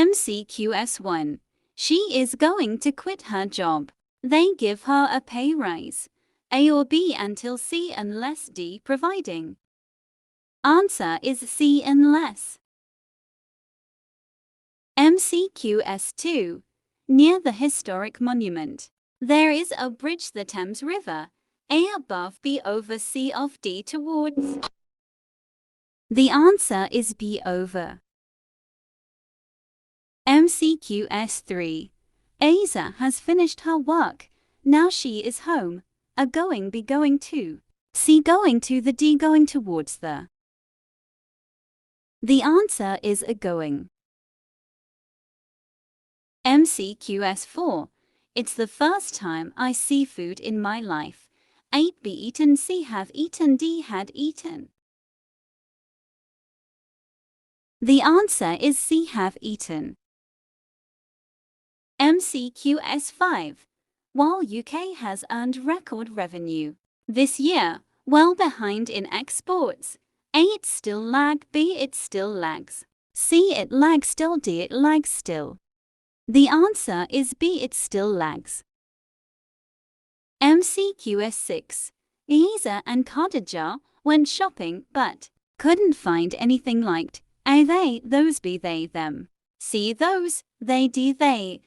MCQS 1. She is going to quit her job. They give her a pay rise. A or B until C unless D providing. Answer is C unless. MCQS 2. Near the historic monument, there is a bridge the Thames River. A above, B over, C of, D towards. The answer is B over. MCQS 3. Asa has finished her work. Now she is home. A going, B going to. C going to the, D going towards the. The answer is a going. MCQS 4. It's the first time I see food in my life. A be eaten, C have eaten, D had eaten. The answer is C have eaten. MCQS 5. While UK has earned record revenue this year, well behind in exports. A it still lag, B it still lags. C it lags still, D it lags still. The answer is B it still lags. MCQS 6. Isa and Khadija went shopping but couldn't find anything liked. A they, those, B they, them. C those, they, D they.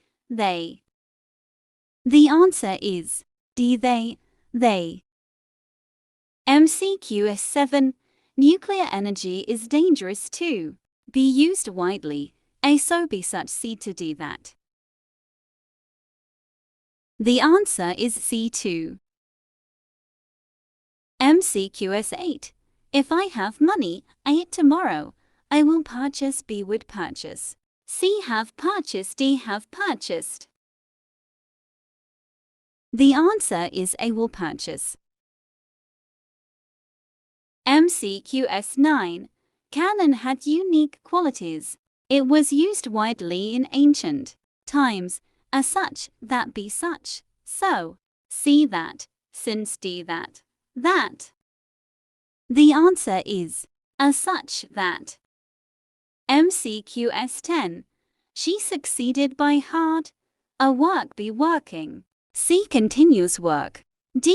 The answer is D they. MCQS 7. Nuclear energy is dangerous to be used widely. A so, B such, C to, D that. The answer is C2. MCQS 8. If I have money, A it tomorrow, I will purchase, B would purchase. C have purchased, D have purchased. The answer is A will purchase. MCQS 9. Canon had unique qualities. It was used widely in ancient times. As such, that, be such, so, C that, since, D that. The answer is as such that. MCQS 10. She succeeded by hard. A work, be working. C continuous work. D